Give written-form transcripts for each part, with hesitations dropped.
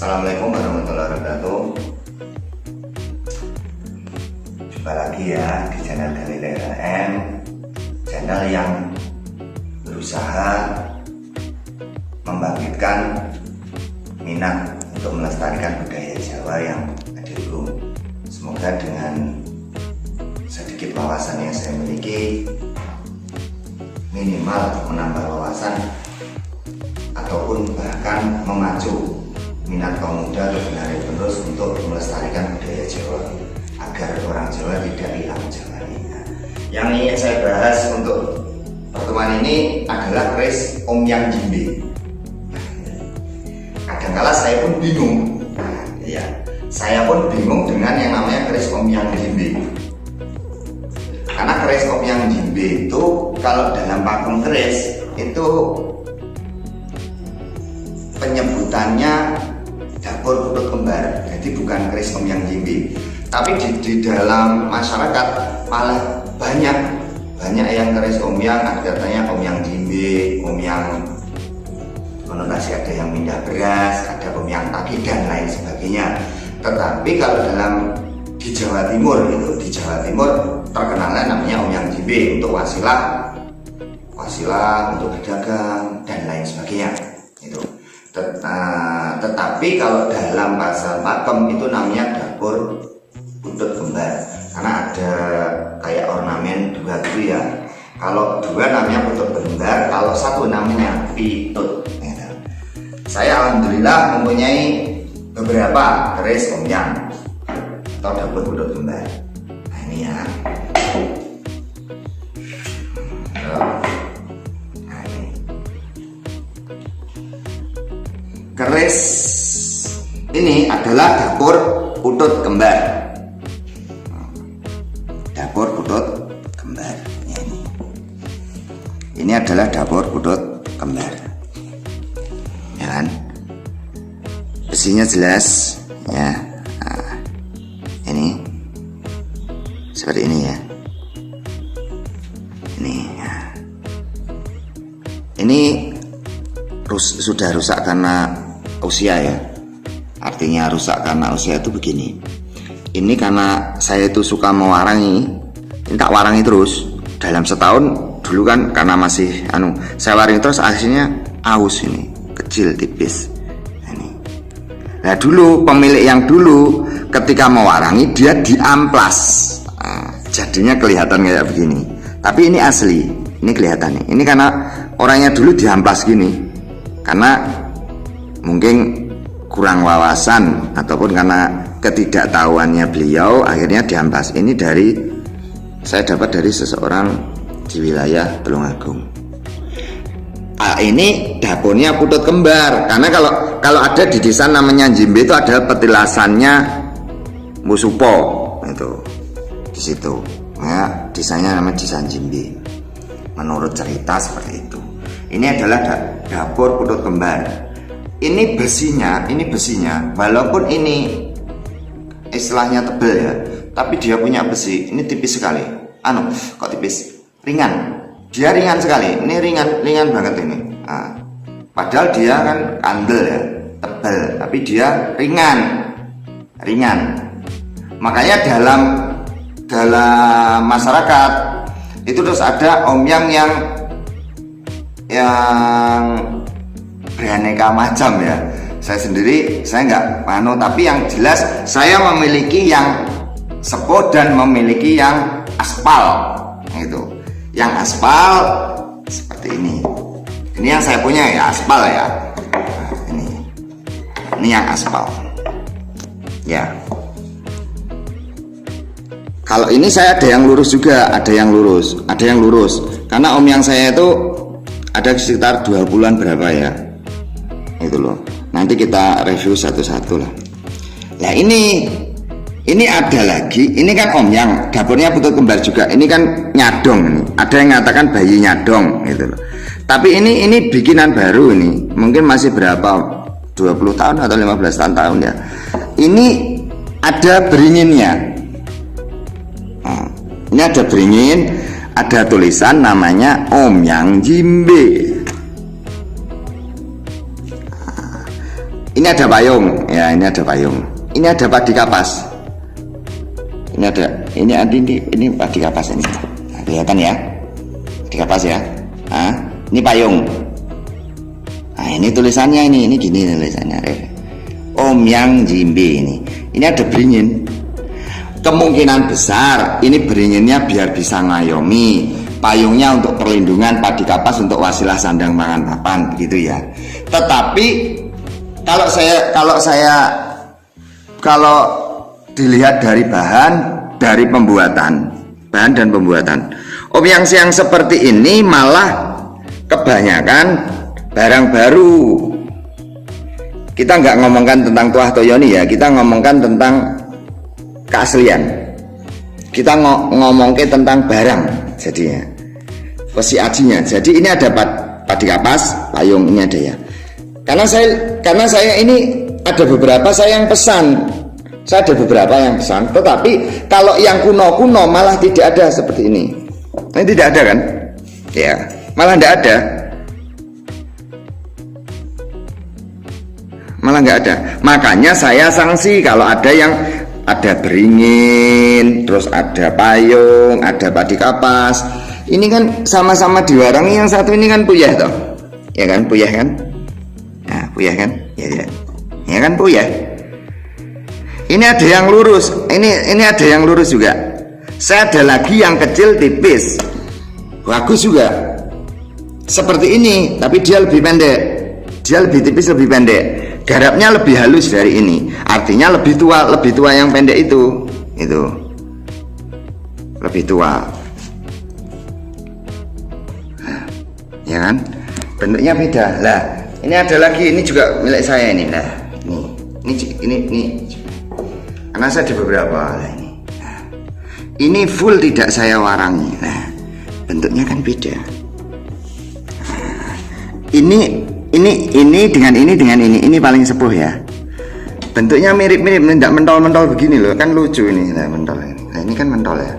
Assalamualaikum warahmatullahi wabarakatuh. Jumpa lagi ya di channel dari LRM, channel yang berusaha membangkitkan minat untuk melestarikan budaya Jawa yang ada dulu. Semoga dengan sedikit wawasan yang saya miliki, minimal menambah wawasan ataupun bahkan memacu minat kaum muda terus untuk melestarikan budaya Jawa agar orang Jawa tidak hilang Jawanya. Yang ingin saya bahas untuk pertemuan ini adalah keris Omyang Jimbe. Kadangkala saya pun bingung, saya pun bingung dengan yang namanya keris Omyang Jimbe. Karena keris Omyang Jimbe itu kalau dalam pakem keris itu penyebutannya dapur putut kembar, jadi bukan keris Omyang Jimbe. Tapi di dalam masyarakat malah banyak yang keris Omyang, ada katanya Omyang Jimbe, Omyang konotasi ada yang pindah beras, ada Omyang taki dan lain sebagainya. Tetapi kalau di Jawa Timur di Jawa Timur terkenalnya namanya Omyang Jimbe untuk wasilah untuk berdagang dan lain sebagainya itu. Tetapi kalau dalam bahasa pakem itu namanya dapur putut kembar karena ada kayak ornamen dua gitu ya. Kalau dua namanya putut kembar, kalau satu namanya pitut. Saya alhamdulillah mempunyai beberapa keris Omyang atau dapur putut kembar. Nah ini ya. Keris ini adalah dapur putut kembar. Dapur putut kembar. Ini adalah dapur putut kembar. Ya kan? Besinya jelas ya. Nah, ini seperti ini ya. Ini sudah rusak karena usia ya, artinya rusak karena usia itu begini. Ini karena saya itu suka mewarangi, ini tak warangi terus dalam setahun. Dulu kan karena masih saya warangi terus, akhirnya aus ini kecil tipis ini. Nah dulu pemilik yang dulu ketika mewarangi dia diamplas, jadinya kelihatan kayak begini. Tapi ini asli, ini kelihatan nih. Ini karena orangnya dulu diamplas gini, karena mungkin kurang wawasan ataupun karena ketidaktahuannya beliau akhirnya diamplas. Ini saya dapat dari seseorang di wilayah Tulungagung. Ini dapurnya putut kembar karena kalau ada di desa namanya Jimbe itu ada petilasannya Musupo itu di situ. Ya, desanya namanya Desa Jimbe. Menurut cerita seperti itu. Ini adalah dapur putut kembar. Ini besinya, walaupun ini istilahnya tebal ya, tapi dia punya besi. Ini tipis sekali. Kok tipis? Ringan. Dia ringan sekali. Ini ringan banget ini. Padahal dia kan kandel ya, tebal, tapi dia ringan. Makanya dalam masyarakat itu terus ada Omyang yang beraneka macam ya. Saya sendiri nggak tapi yang jelas saya memiliki yang sepuh dan memiliki yang aspal itu. Yang aspal seperti ini. Ini yang saya punya ya, aspal ya. Ini yang aspal ya. Kalau ini saya ada yang lurus juga, ada yang lurus karena Omyang saya itu ada sekitar 20-an berapa ya, itu loh. Nanti kita review satu-satu lah. Nah ini ada lagi, ini kan Omyang, dapurnya Putut Kembar juga. Ini kan nyadong ini. Ada yang mengatakan bayi nyadong gitu loh. Tapi ini bikinan baru ini. Mungkin masih berapa? 20 tahun atau 15 tahun ya. Ini ada beringinnya. Nah, ini ada beringin, ada tulisan namanya Omyang Jimbe. Nah, ini ada payung, ya ini ada payung. Ini ada padi kapas. Ini padi kapas ini. Nah, kelihatan ya? Padi kapas ya. Nah, ini payung. Nah, ini tulisannya ini gini tulisannya. Omyang Jimbe ini. Ini ada beringin. Kemungkinan besar ini beringinnya biar bisa ngayomi, payungnya untuk perlindungan, padi kapas untuk wasilah sandang pangan papan begitu ya. Tetapi kalau dilihat dari bahan dan pembuatan, Omyang yang seperti ini malah kebanyakan barang baru. Kita nggak ngomongkan tentang tuah toyoni ya, kita ngomongkan tentang keaslian. Kita ngomongke tentang barang jadinya, besi ajinya. Jadi ini ada padi kapas, payung ini ada ya. Karena saya ini ada beberapa saya yang pesan. Saya ada beberapa yang pesan, tetapi kalau yang kuno-kuno malah tidak ada seperti ini. Ini tidak ada kan? Ya, malah tidak ada. Malah nggak ada. Makanya saya sanksi kalau ada yang ada beringin, terus ada payung, ada padi kapas. Ini kan sama-sama diwarangi, yang satu ini kan puyeh toh, ya kan, puyeh kan? Nah, puyeh kan? Ya kan puyeh. Ini ada yang lurus, ini ada yang lurus juga. Saya ada lagi yang kecil tipis, bagus juga. Seperti ini, tapi dia lebih pendek, dia lebih tipis, lebih pendek. Garapnya lebih halus dari ini, artinya lebih tua yang pendek itu lebih tua, ya kan? Bentuknya beda. Lah, ini ada lagi, ini juga milik saya ini. Nah, ini karena saya ada beberapa. Nah, ini full tidak saya warangi. Nah, bentuknya kan beda. Ini dengan ini paling sepuh ya. Bentuknya mirip-mirip, tidak mentol-mentol begini loh, kan lucu ini. Nah, mentol ini. Nah, ini kan mentol ya.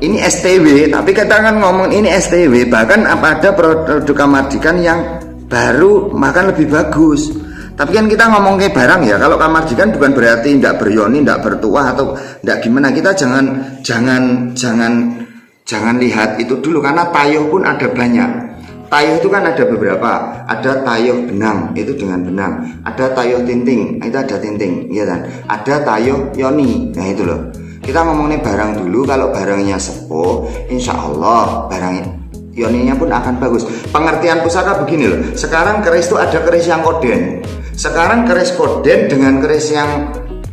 Ini STW, tapi kita kan ngomong ini STW, bahkan ada produk Kamardikan yang baru bahkan lebih bagus. Tapi kan kita ngomong kayak barang ya. Kalau Kamardikan bukan berarti tidak beryoni, tidak bertuah atau tidak gimana. Kita jangan lihat itu dulu, karena tayuh pun ada banyak. Tayuh itu kan ada beberapa, ada tayuh benang, itu dengan benang, ada tayuh tinting, itu ada tinting, ya kan? Ada tayuh yoni, nah itu loh. Kita ngomongin barang dulu, kalau barangnya sepuh, insya Allah barang yoninya pun akan bagus. Pengertian pusaka begini loh, sekarang keris itu ada keris yang koden, sekarang keris koden dengan keris yang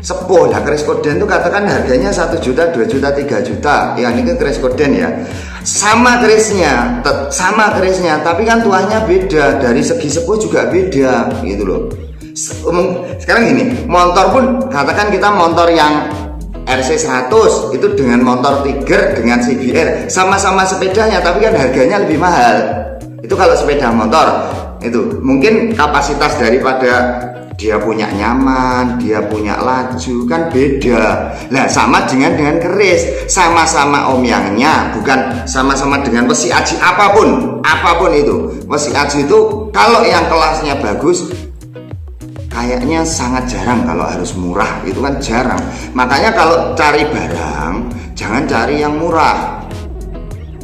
sepuh. Nah, keris koden itu katakan harganya 1 juta, 2 juta, 3 juta. Ya, ini keris koden ya. Sama kerisnya, tapi kan tuahnya beda. Dari segi sepuh juga beda, gitu loh. Sekarang gini, motor pun katakan kita motor yang RC 100 itu dengan motor Tiger dengan CBR, sama-sama sepedanya, tapi kan harganya lebih mahal. Itu kalau sepeda motor itu mungkin kapasitas daripada dia punya nyaman, dia punya laju, kan beda. Nah, sama dengan keris, sama-sama omyangnya, bukan sama-sama dengan besi aji apapun itu. Besi aji itu kalau yang kelasnya bagus kayaknya sangat jarang, kalau harus murah itu kan jarang. Makanya kalau cari barang jangan cari yang murah.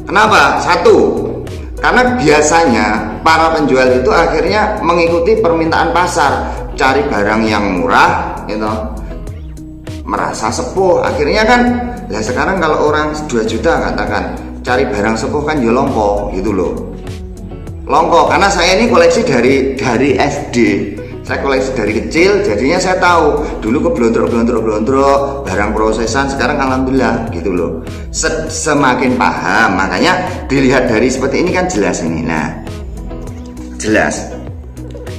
Kenapa? Satu, karena biasanya para penjual itu akhirnya mengikuti permintaan pasar, cari barang yang murah gitu, merasa sepuh. Akhirnya kan, ya sekarang kalau orang 2 juta katakan cari barang sepuh kan ya longko gitu loh. Longko, karena saya ini koleksi dari SD. Saya koleksi dari kecil, jadinya saya tahu. Dulu keblondrok barang prosesan, sekarang alhamdulillah gitu loh. Semakin paham, makanya dilihat dari seperti ini kan jelas ini. Nah, jelas.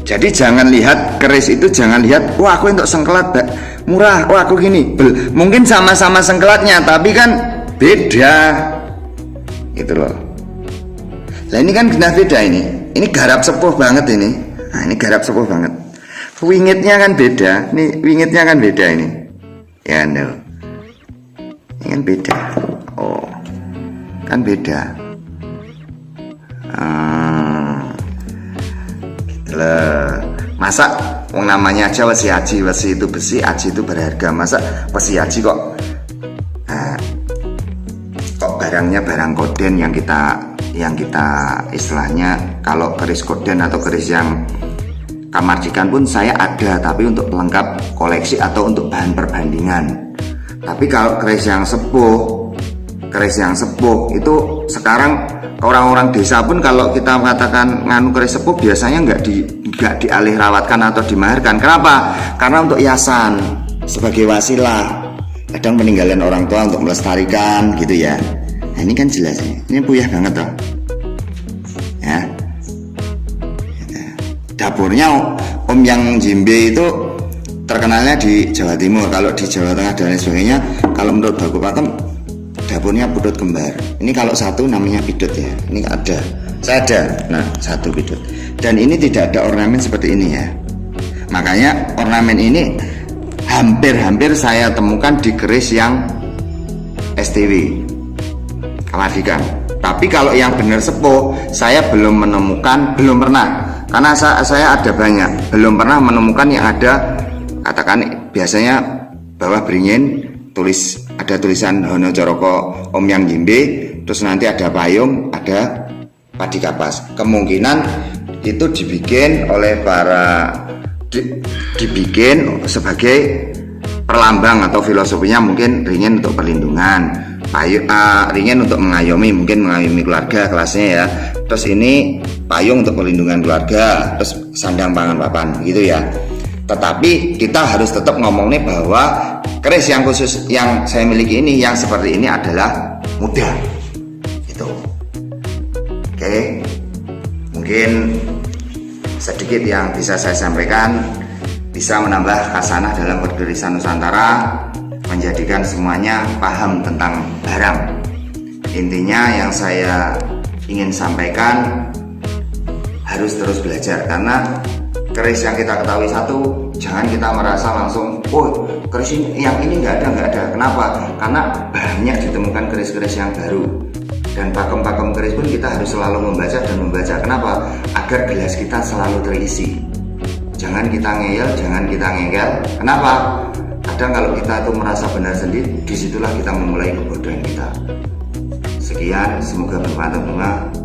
Jadi jangan lihat keris itu, jangan lihat wah aku untuk sengkelat murah, wah aku gini. Mungkin sama-sama sengkelatnya, tapi kan beda gitu loh. Nah ini kan benar beda ini. Ini garap sepuh banget ini. Nah ini garap sepuh banget. Wingitnya kan beda. Ini wingitnya kan beda ini. Ya no. Ini kan beda. Oh, kan beda. Gitu loh. Masa namanya aja wesi aji, wesi itu besi, aji itu berharga. Masa wesi aji kok barangnya barang koden yang kita istilahnya, kalau keris koden atau keris yang kamarjikan pun saya ada, tapi untuk pelengkap koleksi atau untuk bahan perbandingan. Tapi kalau keris yang sepuh itu sekarang orang-orang desa pun kalau kita mengatakan nganu keris sepuh biasanya nggak dialih rawatkan atau dimaharkan. Kenapa? Karena untuk hiasan sebagai wasilah, kadang peninggalan orang tua untuk melestarikan gitu ya. Nah ini kan jelas ini puyah banget toh ya. Dapurnya Om Yang Jimbe itu terkenalnya di Jawa Timur. Kalau di Jawa Tengah dan lain sebagainya, kalau menurut Baku Pakem dapurnya pidut kembar. Ini kalau satu namanya pidut ya. Ini ada, saya ada. Nah satu pidut. Dan ini tidak ada ornamen seperti ini ya. Makanya ornamen ini hampir saya temukan di keris yang STW kamarjikan. Tapi kalau yang benar sepuh saya belum pernah. Karena saya ada banyak, belum pernah menemukan yang ada katakan biasanya bawah beringin ada tulisan Hono Coroko Om Yang Jimbe, terus nanti ada payung, ada padi kapas. Kemungkinan itu dibikin oleh dibikin sebagai perlambang atau filosofinya mungkin ringin untuk perlindungan, ringin untuk mengayomi keluarga kelasnya ya. Terus ini payung untuk perlindungan keluarga, terus sandang pangan papan gitu ya. Tetapi kita harus tetap ngomongnya bahwa keris yang khusus yang saya miliki ini, yang seperti ini adalah mudah gitu. Oke, mungkin sedikit yang bisa saya sampaikan bisa menambah khasanah dalam berkerisan Nusantara, menjadikan semuanya paham tentang barang. Intinya yang saya ingin sampaikan, harus terus belajar, karena keris yang kita ketahui satu, jangan kita merasa langsung oh keris yang ini nggak ada. Kenapa? Karena banyak ditemukan keris-keris yang baru, dan pakem-pakem keris pun kita harus selalu membaca. Kenapa? Agar gelas kita selalu terisi. Jangan kita ngeyel, jangan kita ngengkel. Kenapa? Kadang kalau kita tuh merasa benar sendiri, disitulah kita memulai kebodohan kita. Sekian, semoga bermanfaat.